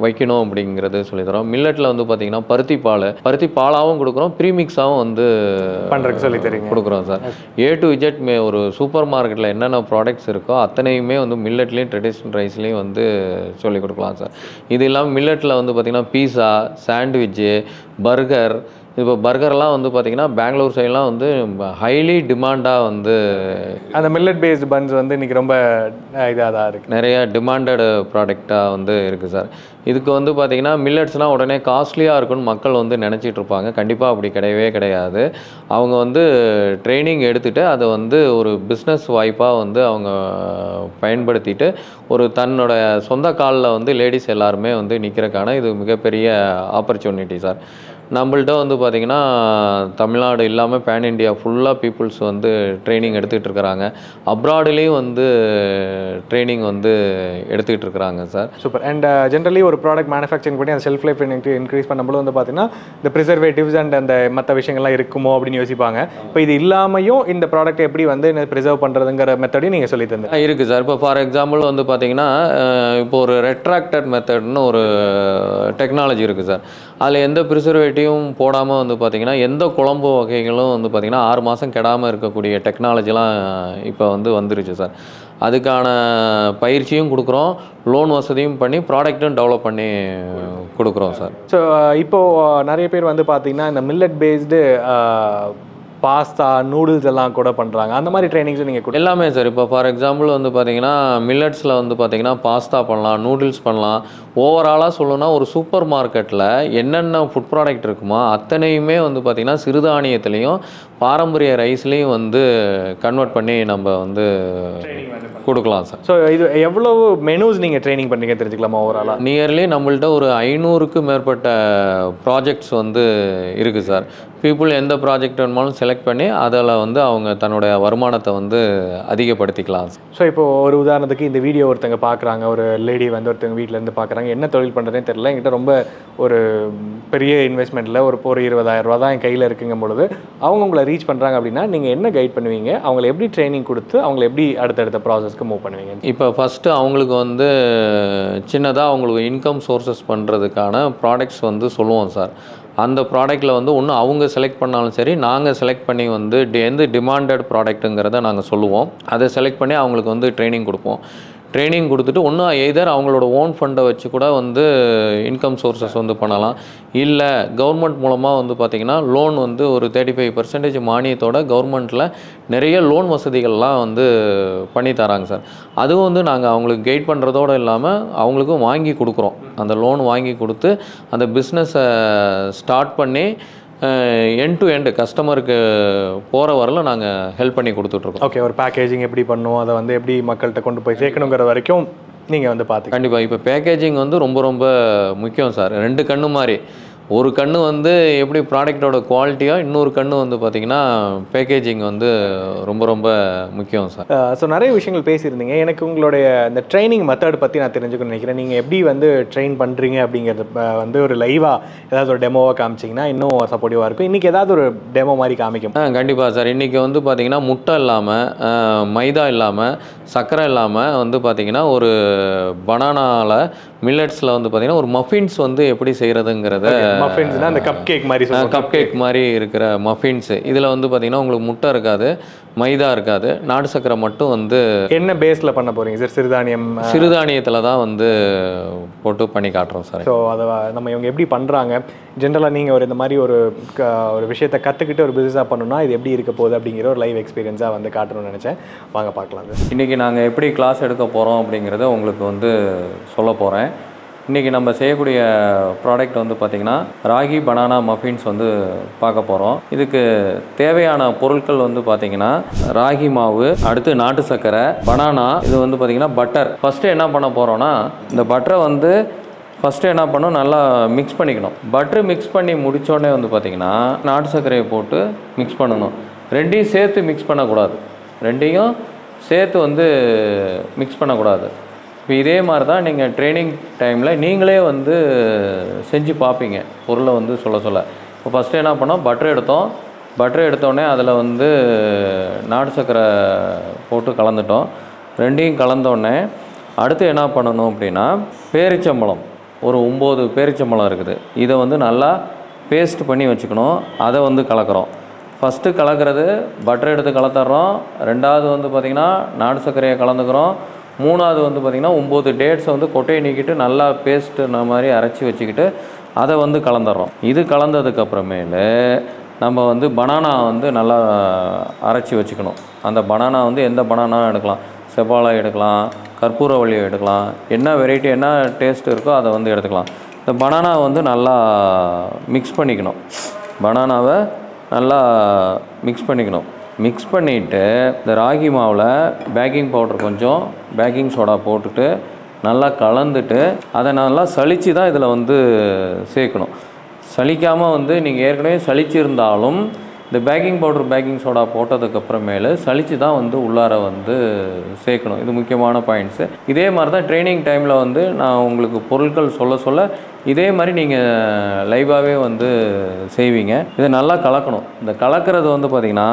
Speaker 2: வைக்கணும் அப்படிங்கிறது சொல்லித்தரோம். மில்லட்டில் வந்து பார்த்திங்கன்னா பருத்தி பாலாகவும் கொடுக்குறோம், ப்ரீமிக்ஸாகவும் வந்து
Speaker 1: பண்ணுறதுக்கு சொல்லி தரீங்க
Speaker 2: கொடுக்குறோம் சார். A to Z ஒரு சூப்பர் மார்க்கெட்டில் என்னென்ன ப்ராடக்ட்ஸ் இருக்கோ அத்தனையுமே வந்து மில்லட்லேயும் ட்ரெடிஷ்னல் ரைஸ்லேயும் வந்து சொல்லிக் கொடுக்கலாம் சார். இது இல்லாமல் மில்லட்டில் வந்து பார்த்திங்கன்னா பீஸா, சாண்ட்விட்சு, பர்கர். இப்போ பர்கர்லாம் வந்து பார்த்திங்கன்னா பெங்களூர் சைட்லாம் வந்து ஹைலி டிமாண்டாக வந்து
Speaker 1: அந்த மில்லட் பேஸ்டு பன்ஸ் வந்து இன்றைக்கி ரொம்ப இதாக தான் இருக்குது.
Speaker 2: நிறைய டிமாண்டட் ப்ராடக்டாக வந்து இருக்குது சார். இதுக்கு வந்து பார்த்திங்கன்னா மில்லட்ஸ்னால் உடனே காஸ்ட்லியாக இருக்குன்னு மக்கள் வந்து நினச்சிட்டு இருப்பாங்க. கண்டிப்பாக அப்படி கிடையவே கிடையாது. அவங்க வந்து ட்ரைனிங் எடுத்துகிட்டு அதை வந்து ஒரு பிஸ்னஸ் வாய்ப்பாக வந்து அவங்க பயன்படுத்திட்டு ஒரு தன்னோட சொந்த காலில் வந்து லேடிஸ் எல்லாருமே வந்து நிற்கிறக்கான இது மிகப்பெரிய ஆப்பர்ச்சுனிட்டி சார். நம்மள்ட்ட வந்து பார்த்திங்கன்னா தமிழ்நாடு இல்லாமல் பேன் இண்டியா ஃபுல்லாக பீப்புள்ஸ் வந்து ட்ரைனிங் எடுத்துகிட்டு இருக்கிறாங்க. அப்ராடுலேயும் வந்து ட்ரைனிங் வந்து எடுத்துக்கிட்டு இருக்கிறாங்க சார்.
Speaker 1: சூப்பர். அண்ட் ஜென்ரலி ஒரு ப்ராடக்ட் மேனுஃபேக்சரிங் பண்ணி அந்த ஷெல்ஃப் லைஃப் இன்க்ரீஸ் பண்ணும்போது வந்து பார்த்திங்கன்னா இந்த ப்ரிசர்வேட்டிவ்ஸ் அண்ட் அந்த மற்ற விஷயங்கள்லாம் இருக்குமோ அப்படின்னு யோசிப்பாங்க. இப்போ இது இல்லாமையும் இந்த ப்ராடக்ட் எப்படி வந்து ப்ரிசர்வ் பண்ணுறதுங்கிற மெத்தடையும் நீங்கள் சொல்லி தந்து
Speaker 2: இருக்குது சார். இப்போ ஃபார் எக்ஸாம்பிள் வந்து பார்த்திங்கன்னா இப்போ ஒரு ரெட்ராக்டட் மெத்தட்னு ஒரு டெக்னாலஜி இருக்குது சார். அதில் எந்த ப்ரிசர்வேட்டிவ் போடாமல் வந்து பார்த்திங்கன்னா எந்த குழம்பு வகைகளும் வந்து பார்த்திங்கன்னா 6 மாதம் கெடாமல் இருக்கக்கூடிய டெக்னாலஜிலாம் இப்போ வந்து வந்துருச்சு சார். அதுக்கான பயிற்சியும் கொடுக்குறோம், லோன் வசதியும் பண்ணி ப்ராடக்ட்டும் டெவலப் பண்ணி கொடுக்குறோம் சார்.
Speaker 1: ஸோ இப்போது நிறைய பேர் வந்து பார்த்திங்கன்னா இந்த மில்லட் பேஸ்டு பாஸ்தா, நூடுல்ஸ் எல்லாம் கூட பண்ணுறாங்க. அந்த மாதிரி ட்ரைனிங்ஸும் நீங்கள்
Speaker 2: எல்லாமே சார். இப்போ ஃபார் எக்ஸாம்பிள் வந்து பார்த்திங்கன்னா மில்லட்ஸில் வந்து பார்த்திங்கன்னா பாஸ்தா பண்ணலாம், நூடுல்ஸ் பண்ணலாம். ஓவராலாக சொல்லணும்னா ஒரு சூப்பர் மார்க்கெட்டில் என்னென்ன ஃபுட் ப்ராடக்ட் இருக்குமோ அத்தனையுமே வந்து பார்த்திங்கன்னா சிறுதானியத்துலேயும் பாரம்பரிய ரைஸ்லேயும் வந்து கன்வெர்ட் பண்ணி நம்ம வந்து கொடுக்கலாம் சார்.
Speaker 1: ஸோ இது எவ்வளோ மெனூஸ் நீங்கள் ட்ரைனிங் பண்ணுறீங்க தெரிஞ்சுக்கலாமா? ஓவராலாக
Speaker 2: நியர்லி நம்மள்ட்ட ஒரு 500க்கு மேற்பட்ட ப்ராஜெக்ட்ஸ் வந்து இருக்குது சார். பீப்புள் எந்த ப்ராஜெக்ட் வேணுமாலும் செலக்ட் பண்ணி அதில் வந்து அவங்க தன்னுடைய வருமானத்தை வந்து அதிகப்படுத்திக்கலாம்.
Speaker 1: ஸோ இப்போது ஒரு உதாரணத்துக்கு இந்த வீடியோ ஒருத்தங்க பார்க்குறாங்க, ஒரு லேடி வந்து ஒருத்தங்க வீட்டிலேருந்து பார்க்குறாங்க, என்ன தொழில் பண்ணுறதுன்னு தெரியல, என்கிட்ட ரொம்ப ஒரு பெரிய இன்வெஸ்ட்மெண்ட்டில் ஒரு 20,000 ரூபா தான் என் கையில் இருக்குங்கும் பொழுது அவங்க உங்களை ரீச் பண்ணுறாங்க அப்படின்னா நீங்கள் என்ன கைட் பண்ணுவீங்க? அவங்களை எப்படி ட்ரைனிங் கொடுத்து அவங்களை எப்படி அடுத்தடுத்த ப்ராசஸ்க்கு மூவ் பண்ணுவீங்க?
Speaker 2: இப்போ ஃபஸ்ட்டு அவங்களுக்கு வந்து சின்னதாக அவங்களுக்கு இன்கம் சோர்சஸ் பண்ணுறதுக்கான ப்ராடக்ட்ஸ் வந்து சொல்லுவோம் சார். அந்த ப்ராடக்ட்டில் வந்து ஒன்று அவங்க செலக்ட் பண்ணாலும் சரி, நாங்கள் செலக்ட் பண்ணி வந்து எந்த டிமாண்டட் ப்ராடக்ட்டுங்கிறத நாங்கள் சொல்லுவோம். அதை செலக்ட் பண்ணி அவங்களுக்கு வந்து ட்ரைனிங் கொடுப்போம். ட்ரைனிங் கொடுத்துட்டு ஒன்று எதர் அவங்களோட ஓன் ஃபண்டை வச்சு கூட வந்து இன்கம் சோர்சஸ் வந்து பண்ணலாம். இல்லை கவர்மெண்ட் மூலமாக வந்து பார்த்திங்கன்னா லோன் வந்து ஒரு 35% மானியத்தோட கவர்மெண்ட்டில் நிறைய லோன் வசதிகள்லாம் வந்து பண்ணி தராங்க சார். அதுவும் வந்து நாங்கள் அவங்களுக்கு கைட் பண்ணுறதோடு இல்லாமல் அவங்களுக்கும் வாங்கி கொடுக்குறோம். அந்த லோன் வாங்கி கொடுத்து அந்த பிஸ்னஸை ஸ்டார்ட் பண்ணி எண்ட் டு எண்டு கஸ்டமருக்கு போகிற வரல நாங்கள் ஹெல்ப் பண்ணி கொடுத்துட்ருக்கோம்.
Speaker 1: ஓகே, ஒரு பேக்கேஜிங் எப்படி பண்ணணும், அதை வந்து எப்படி மக்கள்கிட்ட கொண்டு போய் சேர்க்கணுங்கிற வரைக்கும் நீங்கள் வந்து பார்த்து
Speaker 2: கண்டிப்பாக. இப்போ பேக்கேஜிங் வந்து ரொம்ப ரொம்ப முக்கியம் சார். 2 கண்ணு மாதிரி. ஒரு கண்ணு வந்து எப்படி ப்ராடக்டோட குவாலிட்டியோ, இன்னொரு கண்ணு வந்து பார்த்திங்கன்னா பேக்கேஜிங் வந்து ரொம்ப ரொம்ப முக்கியம் சார்.
Speaker 1: ஸோ நிறைய விஷயங்கள் பேசியிருந்தீங்க. எனக்கு உங்களுடைய இந்த ட்ரைனிங் மெத்தட் பற்றி நான் தெரிஞ்சுக்கணும்னு நினைக்கிறேன். நீங்கள் எப்படி வந்து ட்ரெயின் பண்ணுறீங்க அப்படிங்கிறது வந்து ஒரு லைவாக ஏதாவது ஒரு டெமோவாக காமிச்சிங்கன்னா இன்னும் சப்போர்ட்டிவாக இருக்கும். இன்றைக்கி ஏதாவது ஒரு டெமோ மாதிரி காமிக்கும்?
Speaker 2: கண்டிப்பாக சார். இன்றைக்கி வந்து பார்த்திங்கன்னா முட்டை இல்லாமல், மைதா இல்லாமல், சர்க்கரை இல்லாமல் வந்து பார்த்திங்கன்னா ஒரு பனானாவில் மில்லட்ஸில் வந்து பார்த்திங்கன்னா ஒரு மஃபின்ஸ் வந்து எப்படி செய்கிறதுங்கிறத
Speaker 1: மஃபின்ஸ்னா அந்த கப் கேக் மாதிரி
Speaker 2: கப் கேக் மாதிரி இருக்கிற மஃபின்ஸு. இதில் வந்து பார்த்திங்கன்னா உங்களுக்கு முட்டை இருக்காது, மைதா இருக்காது, நாட்டு சக்கரை மட்டும் வந்து
Speaker 1: என்ன பேஸில் பண்ண போகிறீங்க சார்?
Speaker 2: சிறுதானியத்தில் தான் வந்து போட்டு பண்ணி காட்டுறோம் சார்.
Speaker 1: ஸோ அதை நம்ம இவங்க எப்படி பண்ணுறாங்க, ஜென்ரலாக நீங்கள் இந்த மாதிரி ஒரு விஷயத்தை கற்றுக்கிட்டு ஒரு பிஸ்னஸாக பண்ணணும்னா இது எப்படி இருக்க போகுது அப்படிங்கிற ஒரு லைவ் எக்ஸ்பீரியன்ஸாக வந்து காட்டணும்னு நினச்சேன். வாங்க பார்க்கலாம் சார்.
Speaker 2: இன்றைக்கி நாங்கள் எப்படி கிளாஸ் எடுக்க போகிறோம் அப்படிங்கிறத உங்களுக்கு வந்து சொல்ல போகிறேன். இன்றைக்கி நம்ம செய்யக்கூடிய ப்ராடக்ட் வந்து பார்த்திங்கன்னா ராகி பனானா மஃபின்ஸ் வந்து பார்க்க போகிறோம். இதுக்கு தேவையான பொருட்கள் வந்து பார்த்திங்கன்னா ராகி மாவு, அடுத்து நாட்டு சர்க்கரை, பனானா, இது வந்து பார்த்திங்கன்னா பட்டர். ஃபஸ்ட்டு என்ன பண்ண போகிறோன்னா இந்த பட்டரை வந்து ஃபஸ்ட்டு என்ன பண்ணணும், நல்லா மிக்ஸ் பண்ணிக்கணும். பட்டர் மிக்ஸ் பண்ணி முடித்தோடனே வந்து பார்த்திங்கன்னா நாட்டு சர்க்கரையை போட்டு மிக்ஸ் பண்ணணும். ரெண்டையும் சேர்த்து மிக்ஸ் பண்ணக்கூடாது, ரெண்டையும் சேர்த்து வந்து மிக்ஸ் பண்ணக்கூடாது. இப்போ இதே மாதிரி தான் நீங்கள் ட்ரைனிங் டைமில் நீங்களே வந்து செஞ்சு பார்ப்பீங்க பொருளை வந்து சொல்ல. இப்போ ஃபஸ்ட்டு என்ன பண்ணோம், பட்டர் எடுத்தோம். பட்டர் எடுத்தோடனே அதில் வந்து நாட்டு சர்க்கரை போட்டு கலந்துட்டோம். ரெண்டையும் கலந்தோடனே அடுத்து என்ன பண்ணணும் அப்படின்னா பேரிச்சம்பழம், ஒரு 9 பேரிச்சம்பழம் இருக்குது. இதை வந்து நல்லா பேஸ்ட் பண்ணி வச்சுக்கணும். அதை வந்து கலக்கிறோம். ஃபஸ்ட்டு கலக்கிறது பட்டர் எடுத்து கலத்துறோம். ரெண்டாவது வந்து பார்த்திங்கன்னா நாட்டு சர்க்கரையை கலந்துக்கிறோம். மூணாவது வந்து பார்த்திங்கன்னா 9 டேட்ஸை வந்து கொட்டையை நீக்கிட்டு நல்லா பேஸ்ட்டு மாதிரி அரைச்சி வச்சுக்கிட்டு அதை வந்து கலந்துடுறோம். இது கலந்ததுக்கப்புறமேலு நம்ம வந்து பனானா வந்து நல்லா அரைச்சி வச்சுக்கணும். அந்த பனானா வந்து எந்த பனானா எடுக்கலாம், செவ்வாழை எடுக்கலாம், கற்பூரவள்ளி எடுக்கலாம், என்ன வெரைட்டி என்ன டேஸ்ட் இருக்கோ அதை வந்து எடுத்துக்கலாம். இந்த பனானா வந்து நல்லா மிக்ஸ் பண்ணிக்கணும். பனானாவை நல்லா மிக்ஸ் பண்ணிக்கணும். மிக்ஸ் பண்ணிவிட்டு இந்த ராகி மாவில் பேக்கிங் பவுடர் கொஞ்சம், பேக்கிங் சோடா போட்டுட்டு நல்லா கலந்துட்டு அதை நல்லா சலித்து தான் இதில் வந்து சேர்க்கணும். சலிக்காமல் வந்து நீங்கள் ஏற்கனவே சலிச்சிருந்தாலும் இந்த பேக்கிங் பவுடர், பேக்கிங் சோடா போட்டதுக்கப்புறமேலு சலித்து தான் வந்து உள்ளார வந்து சேர்க்கணும். இது முக்கியமான பாயிண்ட்ஸு. இதே மாதிரி தான் ட்ரைனிங் டைமில் வந்து நான் உங்களுக்கு பொருட்கள் சொல்ல இதே மாதிரி நீங்கள் லைவாகவே வந்து செய்வீங்க. இதை நல்லா கலக்கணும். இந்த கலக்கிறது வந்து பார்த்திங்கன்னா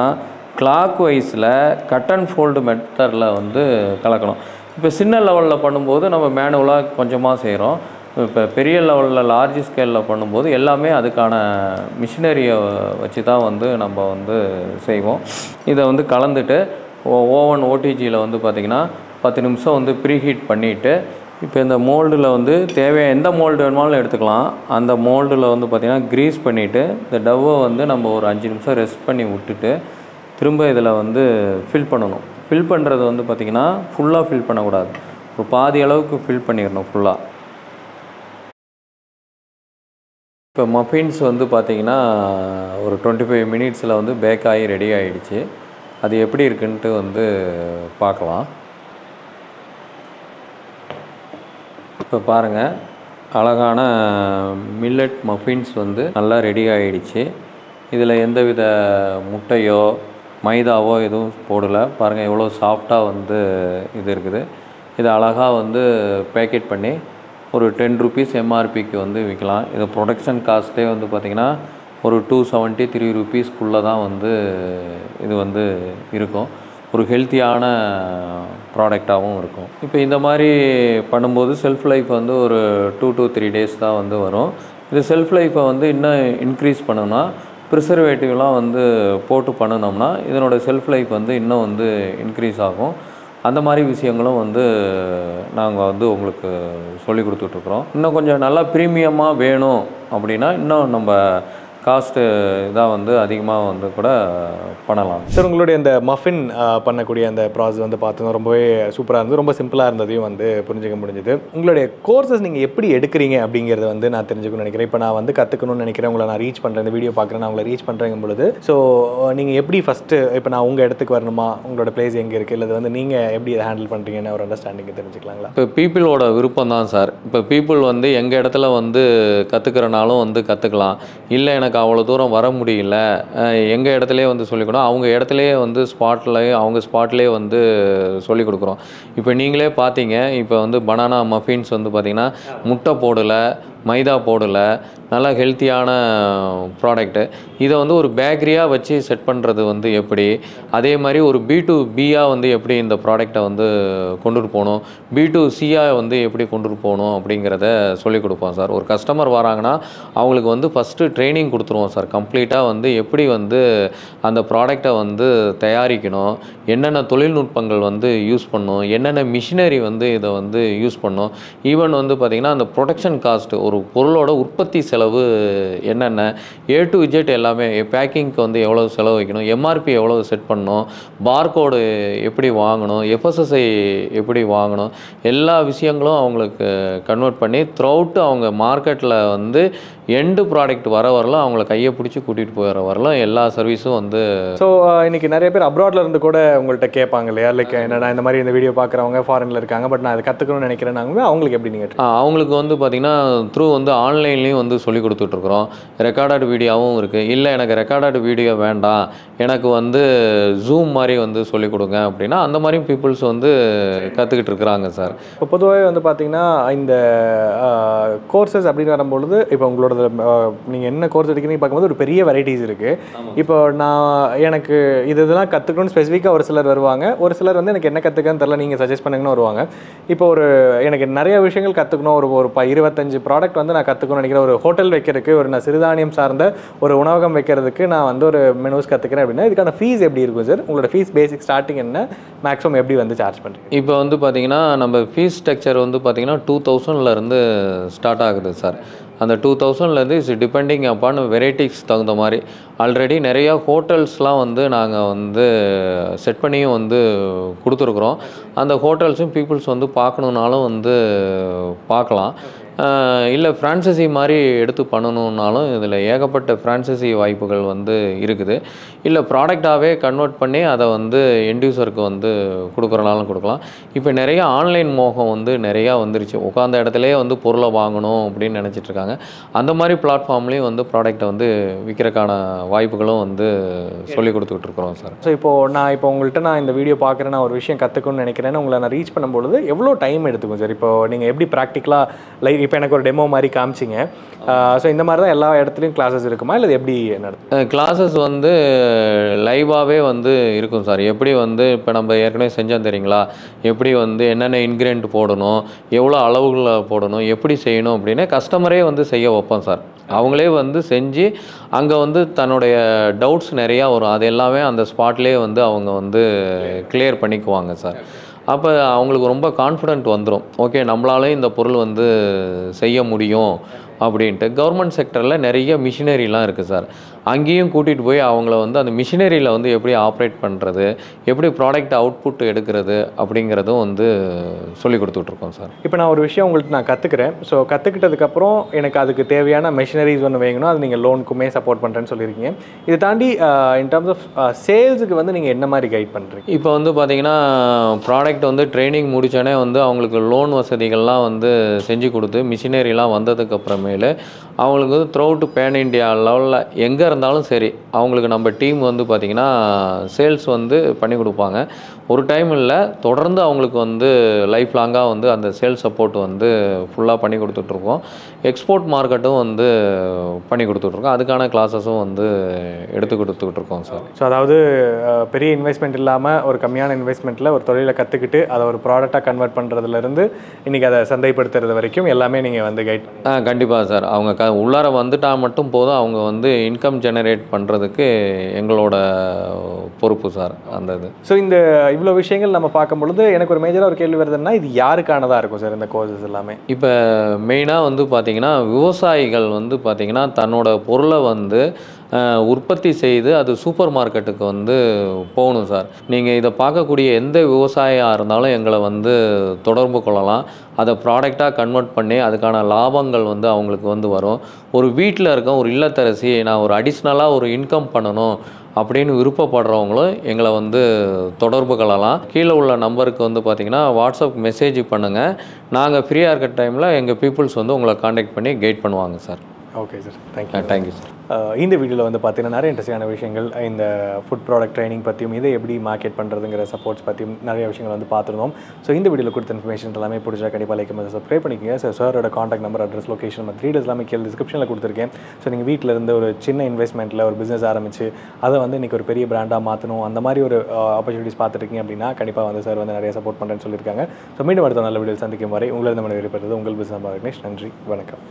Speaker 2: கிளாக் வைஸில் கட் அண்ட் ஃபோல்டு மெத்தடில் வந்து கலக்கணும். இப்போ சின்ன லெவலில் பண்ணும்போது நம்ம மேனுவலாக கொஞ்சமாக செய்கிறோம். இப்போ பெரிய லெவலில் லார்ஜ் ஸ்கேலில் பண்ணும்போது எல்லாமே அதுக்கான மிஷினரியை வச்சு தான் வந்து நம்ம வந்து செய்வோம். இதை வந்து கலந்துட்டு ஓவன் ஓடிஜியில் வந்து பார்த்திங்கன்னா 10 நிமிஷம் வந்து ப்ரீஹீட் பண்ணிவிட்டு இப்போ இந்த மோல்டில் வந்து தேவையான எந்த மோல்டு வேணுமாலும் எடுத்துக்கலாம். அந்த மோல்டில் வந்து பார்த்திங்கன்னா க்ரீஸ் பண்ணிவிட்டு இந்த டவ்வை வந்து நம்ம ஒரு 5 நிமிஷம் ரெஸ்ட் பண்ணி விட்டுட்டு திரும்ப இதில் வந்து ஃபில் பண்ணணும். ஃபில் பண்ணுறது வந்து பார்த்திங்கன்னா ஃபுல்லாக ஃபில் பண்ணக்கூடாது, ஒரு பாதி அளவுக்கு ஃபில் பண்ணிடணும் ஃபுல்லாக. இப்போ மஃபின்ஸ் வந்து பார்த்திங்கன்னா ஒரு 25 மினிட்ஸில் வந்து பேக் ஆகி ரெடி ஆகிடுச்சு. அது எப்படி இருக்குன்ட்டு வந்து பார்க்கலாம். இப்போ பாருங்கள், அழகான மில்லட் மஃபின்ஸ் வந்து நல்லா ரெடி ஆகிடுச்சு. இதில் எந்தவித முட்டையோ மைதாவோ எதுவும் போடலை. பாருங்கள் எவ்வளோ சாஃப்டாக வந்து இது இருக்குது. இதை அழகாக வந்து பேக்கெட் பண்ணி ஒரு 10 ருபீஸ் எம்ஆர்பிக்கு வந்து விற்கலாம். இது ப்ரொடக்ஷன் காஸ்ட்டே வந்து பார்த்திங்கன்னா ஒரு 273 ருபீஸ்க்குள்ளே தான் வந்து இது வந்து இருக்கும். ஒரு ஹெல்த்தியான ப்ராடக்டாகவும் இருக்கும். இப்போ இந்த மாதிரி பண்ணும்போது செல்ஃப் லைஃப் வந்து ஒரு 2 to 3 டேஸ் தான் வந்து வரும். இது செல்ஃப் லைஃப்பை வந்து இன்னும் இன்க்ரீஸ் பண்ணணும்னா ப்ரிசர்வேட்டிவ்லாம் வந்து போட்டு பண்ணினோம்னா இதனோட செல்ஃப் லைஃப் வந்து இன்னும் வந்து இன்க்ரீஸ் ஆகும். அந்த மாதிரி விஷயங்களும் வந்து நாங்கள் வந்து உங்களுக்கு சொல்லி கொடுத்துட்ருக்குறோம். இன்னும் கொஞ்சம் நல்லா ப்ரீமியமாக வேணும் அப்படின்னா இன்னும் நம்ம காஸ்ட்டு இதாக வந்து அதிகமாக வந்து கூட பண்ணலாம்.
Speaker 1: சார், உங்களுடைய இந்த மஃபின் பண்ணக்கூடிய அந்த ப்ராசஸ் வந்து பார்த்தோன்னா ரொம்பவே சூப்பராக இருந்தது. ரொம்ப சிம்பிளாக இருந்ததையும் வந்து புரிஞ்சுக்க முடிஞ்சுது. உங்களுடைய கோர்சஸ் நீங்கள் எப்படி எடுக்கிறீங்க அப்படிங்கிறத வந்து நான் தெரிஞ்சுக்கணும்னு நினைக்கிறேன். இப்போ நான் வந்து கற்றுக்கணும்னு நினைக்கிறேன், உங்களை நான் ரீச் பண்ணுறேன், இந்த வீடியோ பார்க்குறேன், நான் உங்களை ரீச் பண்ணுறேங்கும் பொழுது ஸோ நீங்கள் எப்படி ஃபஸ்ட்டு இப்போ நான் உங்கள் இடத்துக்கு வரணுமா, உங்களோட பிளேஸ் எங்கே இருக்குது, இல்லை வந்து நீங்கள் எப்படி இதை ஹேண்டில் பண்ணுறீங்கன்னு ஒரு அண்டர்ஸ்டாண்டிங் தெரிஞ்சுக்கலாங்களா?
Speaker 2: இப்போ பீப்புளோட விருப்பம் தான் சார். இப்போ பீப்புள் வந்து எங்கள் இடத்துல வந்து கற்றுக்கிறனாலும் வந்து கற்றுக்கலாம். இல்லை எனக்கு அவ்வளோ தூரம் வர முடியல, எங்கள் இடத்துலையே வந்து சொல்லிக்கணும், அவங்க இடத்துலையே வந்து அவங்க ஸ்பாட்லேயே வந்து சொல்லிக் கொடுக்குறோம். இப்போ நீங்களே பார்த்தீங்க, இப்போ வந்து பனானா மஃபின்ஸ் வந்து பார்த்திங்கன்னா முட்டை போடலை, மைதா போடலை, நல்லா ஹெல்த்தியான ப்ராடக்ட்டு. இதை வந்து ஒரு பேக்கரியாக வச்சு செட் பண்ணுறது வந்து எப்படி, அதே மாதிரி ஒரு B2Bயாக வந்து எப்படி இந்த ப்ராடக்டை வந்து கொண்டுட்டு போகணும், B2Cயாக வந்து எப்படி கொண்டுட்டு போகணும் அப்படிங்கிறத சொல்லிக் கொடுப்போம் சார். ஒரு கஸ்டமர் வராங்கன்னா அவங்களுக்கு வந்து ஃபஸ்ட்டு ட்ரைனிங் கொடுத்துருவோம் சார். கம்ப்ளீட்டாக வந்து எப்படி வந்து அந்த ப்ராடக்டை வந்து தயாரிக்கணும், என்னென்ன தொழில்நுட்பங்கள் வந்து யூஸ் பண்ணணும், என்னென்ன மிஷினரி வந்து இதை வந்து யூஸ் பண்ணணும். ஈவன் வந்து பார்த்திங்கன்னா அந்த ப்ரொடக்ஷன் காஸ்ட்டு, ஒரு பொருளோட உற்பத்தி செலவு என்னென்ன, A to Z எல்லாமே, பேக்கிங்க்கு வந்து எவ்வளோ செலவு வைக்கணும், MRP எவ்வளோ செட் பண்ணணும், பார்கோடு எப்படி வாங்கணும், FSSI எப்படி வாங்கணும், எல்லா விஷயங்களும் அவங்களுக்கு கன்வெர்ட் பண்ணி த்ரூஅவுட் அவங்க மார்க்கெட்டில் வந்து எண்டு ப்ராடக்ட் வர வரலாம் அவங்கள கையை பிடிச்சி கூட்டிகிட்டு போகிற வரலாம் எல்லா சர்வீஸும் வந்து.
Speaker 1: ஸோ இன்றைக்கி நிறைய பேர் அப்ராட்ல இருந்து கூட உங்கள்கிட்ட கேட்பாங்க இல்லையா, லைக் என்னடா இந்த மாதிரி இந்த வீடியோ பார்க்குறவங்க ஃபாரினில் இருக்காங்க, பட் நான் அதை கற்றுக்கணும்னு நினைக்கிறேன்னாங்க, அவங்களுக்கு எப்படி நீங்கள்?
Speaker 2: அவங்களுக்கு வந்து பார்த்திங்கன்னா த்ரூ வந்து ஆன்லைன்லேயும் வந்து சொல்லி கொடுத்துட்ருக்குறோம். ரெக்கார்டட் வீடியோவும் இருக்குது. இல்லை எனக்கு ரெக்கார்டட் வீடியோ வேண்டாம், எனக்கு வந்து ஜூம் மாதிரி வந்து சொல்லிக் கொடுங்க அப்படின்னா அந்த மாதிரியும் பீப்புள்ஸ் வந்து கற்றுக்கிட்டு இருக்கிறாங்க சார்.
Speaker 1: இப்போ பொதுவாகவே வந்து பார்த்திங்கன்னா இந்த கோர்சஸ் அப்படின்னு வரும்பொழுது, இப்போ உங்களோட நீங்கள் என்ன கோர்ஸ் எடுக்கிறீங்க பார்க்கும்போது ஒரு பெரிய வெரைட்டிஸ் இருக்குது. இப்போ எனக்கு இதெல்லாம் கற்றுக்கணும்னு ஸ்பெசிஃபிக்காக ஒரு சிலர் வருவாங்க, ஒரு சிலர் வந்து எனக்கு என்ன கற்றுக்கன்னு தெரில நீங்கள் சஜஸ்ட் பண்ணுங்கன்னு வருவாங்க. இப்போ எனக்கு நிறைய விஷயங்கள் கற்றுக்கணும், ஒரு 25 ப்ராடக்ட் வந்து நான் கற்றுக்கணும்னு நினைக்கிறேன். ஒரு ஹோட்டல் வைக்கிறதுக்கு, ஒரு நான் சிறுதானியம் சார்ந்த ஒரு உணவகம் வைக்கிறதுக்கு நான் வந்து ஒரு மெனூஸ் கற்றுக்கிறேன் அப்படின்னா இதுக்கான ஃபீஸ் எப்படி இருக்கும் சார்? உங்களோட ஃபீஸ் பேசிக் ஸ்டார்டிங் என்ன, மேக்ஸிமம் எப்படி வந்து சார்ஜ் பண்ணுறீங்க?
Speaker 2: இப்போ வந்து பார்த்திங்கன்னா நம்ம ஃபீஸ் ஸ்ட்ரக்சர் வந்து பார்த்திங்கன்னா 2000 ஸ்டார்ட் ஆகுது சார். அந்த 2000 இஸ் டிபெண்டிங் அப்பான் வெரைட்டிஸ் தகுந்த மாதிரி. ஆல்ரெடி நிறையா ஹோட்டல்ஸ்லாம் வந்து நாங்கள் வந்து செட் பண்ணியும் வந்து கொடுத்துருக்குறோம். அந்த ஹோட்டல்ஸும் பீப்புள்ஸ் வந்து பார்க்கணுன்னாலும் வந்து பார்க்கலாம். இல்லை ஃப்ரான்சைசி மாதிரி எடுத்து பண்ணணுன்னாலும் இதில் ஏகப்பட்ட ஃப்ரான்சைசி வாய்ப்புகள் வந்து இருக்குது. இல்லை ப்ராடக்டாகவே கன்வெர்ட் பண்ணி அதை வந்து எண்ட்யூசருக்கு வந்து கொடுக்குறனாலும் கொடுக்கலாம். இப்போ நிறையா ஆன்லைன் மோகம் வந்து நிறையா வந்துருச்சு. உட்காந்த இடத்துலையே வந்து பொருளை வாங்கணும் அப்படின்னு நினச்சிட்ருக்காங்க. அந்த மாதிரி பிளாட்ஃபார்ம்லேயும் வந்து ப்ராடக்டை வந்து விற்கிறக்கான வாய்ப்புகளும் வந்து சொல்லி கொடுத்துக்கிட்டு இருக்கிறோம் சார்.
Speaker 1: ஸோ இப்போ உங்கள்கிட்ட நான் இந்த வீடியோ பார்க்குறேன், நான் ஒரு விஷயம் கற்றுக்கணும்னு நினைக்கிறேன்னு உங்களை நான் ரீச் பண்ணும்பொழுது எவ்வளோ டைம் எடுத்துக்கும் சார்? இப்போ நீங்கள் எப்படி ப்ராக்டிக்கலாக இப்போ எனக்கு ஒரு டெமோ மாதிரி காமிச்சிங்க, ஸோ இந்த மாதிரி தான் எல்லா இடத்துலையும் கிளாஸஸ் இருக்குமா, இல்லை எப்படி நடக்கும்?
Speaker 2: கிளாஸஸ் வந்து லைவாகவே வந்து இருக்கும் சார். எப்படி வந்து இப்போ நம்ம ஏற்கனவே செஞ்சோம் தெரியுங்களா, எப்படி வந்து என்னென்ன இன்க்ரீடியன்ட் போடணும், எவ்வளோ அளவுகளை போடணும், எப்படி செய்யணும் அப்படின்னு கஸ்டமரே வந்து செய்ய வைப்போம் சார். அவங்களே வந்து செஞ்சு அங்கே வந்து தன்னுடைய டவுட்ஸ் நிறையா வரும், அது எல்லாமே அந்த ஸ்பாட்லேயே வந்து அவங்க வந்து கிளியர் பண்ணிக்குவாங்க சார். அப்போ அவங்களுக்கு ரொம்ப கான்ஃபிடென்ட் வந்துடும், ஓகே நம்மளாலே இந்த பொருள் வந்து செய்ய முடியும் அப்படின்ட்டு. கவர்மெண்ட் செக்டரில் நிறைய மிஷினரிலாம் இருக்குது சார். அங்கேயும் கூட்டிகிட்டு போய் அவங்கள வந்து அந்த மிஷினரியில் வந்து எப்படி ஆப்ரேட் பண்ணுறது, எப்படி ப்ராடக்ட் அவுட்புட் எடுக்கிறது அப்படிங்கிறதும் வந்து சொல்லி கொடுத்துட்ருக்கோம் சார்.
Speaker 1: இப்போ நான் ஒரு விஷயம் உங்கள்கிட்ட நான் கற்றுக்கிறேன். ஸோ கற்றுக்கிட்டதுக்கப்புறம் எனக்கு அதுக்கு தேவையான மெஷினரிஸ் ஒன்று வேணும், அது நீங்கள் லோனுக்குமே சப்போர்ட் பண்ணுறேன்னு சொல்லியிருக்கீங்க. இதை தாண்டி இன் டர்ம்ஸ் ஆஃப் சேல்ஸுக்கு வந்து நீங்கள் என்ன மாதிரி கைட் பண்ணுறீங்க?
Speaker 2: இப்போ வந்து பார்த்திங்கன்னா ப்ராடக்ட் வந்து ட்ரைனிங் முடித்தோடனே வந்து அவங்களுக்கு லோன் வசதிகள்லாம் வந்து செஞ்சு கொடுத்து மிஷினரிலாம் வந்ததுக்கப்புறமேலு அவங்களுக்கு வந்து த்ரூஅவுட் பேன் இண்டியா லெவலில் எங்கே இருந்தாலும் சரி அவங்களுக்கு நம்ம டீம் வந்து பார்த்திங்கன்னா சேல்ஸ் வந்து பண்ணி கொடுப்பாங்க. ஒரு டைம் இல்லை, தொடர்ந்து அவங்களுக்கு வந்து லைஃப் லாங்காக வந்து அந்த சேல்ஸ் சப்போர்ட் வந்து ஃபுல்லாக பண்ணி கொடுத்துட்ருக்கோம். எக்ஸ்போர்ட் மார்க்கெட்டும் வந்து பண்ணி கொடுத்துட்ருக்கோம். அதுக்கான கிளாஸஸும் வந்து எடுத்து கொடுத்துக்கிட்டு இருக்கோம் சார்.
Speaker 1: ஸோ அதாவது பெரிய இன்வெஸ்ட்மெண்ட் இல்லாமல் ஒரு கம்மியான இன்வெஸ்ட்மெண்ட்டில் ஒரு தொழிலை கற்றுக்கிட்டு அதை ஒரு ப்ராடக்டாக கன்வெர்ட் பண்ணுறதுலேருந்து இன்றைக்கி அதை சந்தைப்படுத்துறது வரைக்கும் எல்லாமே நீங்கள் வந்து கைட் பண்ணி.
Speaker 2: கண்டிப்பாக சார். அவங்க உள்ளார வந்துட்டால் மட்டும் போதும், அவங்க வந்து இன்கம் ஜெனரேட் பண்ணுறதுக்கு எங்களோட பொறுப்பு சார் அந்த இது.
Speaker 1: ஸோ இந்த இவ்வளோ விஷயங்கள் நம்ம பார்க்கும் பொழுது எனக்கு ஒரு மேஜராக ஒரு கேள்வி வருதுன்னா, இது யாருக்கானதாக இருக்கும் சார் இந்த கோர்சஸ் எல்லாமே?
Speaker 2: இப்போ மெயினாக வந்து பார்த்திங்கன்னா விவசாயிகள் வந்து பார்த்திங்கன்னா தன்னோட பொருளை வந்து உற்பத்தி செய்து அது சூப்பர் மார்க்கெட்டுக்கு வந்து போகணும் சார். நீங்கள் இதை பார்க்கக்கூடிய எந்த விவசாயியாக இருந்தாலும் எங்களை வந்து தொடர்பு கொள்ளலாம். அதை ப்ராடக்டாக கன்வெர்ட் பண்ணி அதுக்கான லாபங்கள் வந்து அவங்களுக்கு வந்து வரும். ஒரு வீட்டில் இருக்க ஒரு இல்லத்தரசி நான் ஒரு அடிஷ்னலாக ஒரு இன்கம் பண்ணணும் அப்படின்னு விருப்பப்படுறவங்களும் எங்களை வந்து தொடர்பு கொள்ளலாம். கீழே உள்ள நம்பருக்கு வந்து பார்த்திங்கன்னா வாட்ஸ்அப் மெசேஜ் பண்ணுங்கள். நாங்கள் ஃப்ரீயாக இருக்க டைமில் எங்கள் பீப்புள்ஸ் வந்து உங்களை காண்டாக்ட் பண்ணி கைட் பண்ணுவாங்க sir.
Speaker 1: Okay sir, thank you.
Speaker 2: Thank you sir.
Speaker 1: இந்த வீடியோவில் வந்து பார்த்தீங்கன்னா நிறைய இன்ட்ரெஸ்டிங்கான விஷயங்கள், இந்த ஃபுட் ப்ராடக்ட் ட்ரைனிங் பற்றியும் இதை எப்படி மார்க்கெட் பண்ணுறதுங்கிற சப்போர்ட்ஸ் பற்றியும் நிறைய விஷயங்கள் வந்து பார்த்துருந்தோம். ஸோ இந்த வீடியோவில் கொடுத்த இன்ஃபர்மேஷன் எல்லாமே பிடிச்சா கண்டிப்பாக லைக் பண்ணி சப்ஸ்கிரைப் பண்ணிக்கோங்க. சாரோட காண்டாக்ட் நம்பர், அட்ரஸ், லொகேஷன் மற்ற டீடைல்ஸ் எல்லாமே கீழே டிஸ்கிரிப்ஷனில் கொடுத்துருக்கேன். ஸோ நீங்கள் வீட்டில் இருந்து ஒரு சின்ன இன்வெஸ்ட்மெண்ட்டில் ஒரு பிஸ்னஸ் ஆரம்பிச்சு அதை வந்து இன்றைக்கி ஒரு பெரிய பிராண்டாக மாற்றணும், அந்த மாதிரி ஒரு ஆப்பர்ச்சுனிட்டிஸ் பார்த்துருக்கீங்க அப்படின்னா கண்டிப்பாக வந்து சார் வந்து நிறைய சப்போர்ட் பண்ணுறேன்னு சொல்லியிருக்காங்க. ஸோ மீண்டும் அடுத்த நல்ல வீடியோ சந்திக்கும் வரை உங்களிடம் விடைபெறுவது உங்கள் பிஸ்னஸ் விக்னேஷ். நன்றி, வணக்கம்.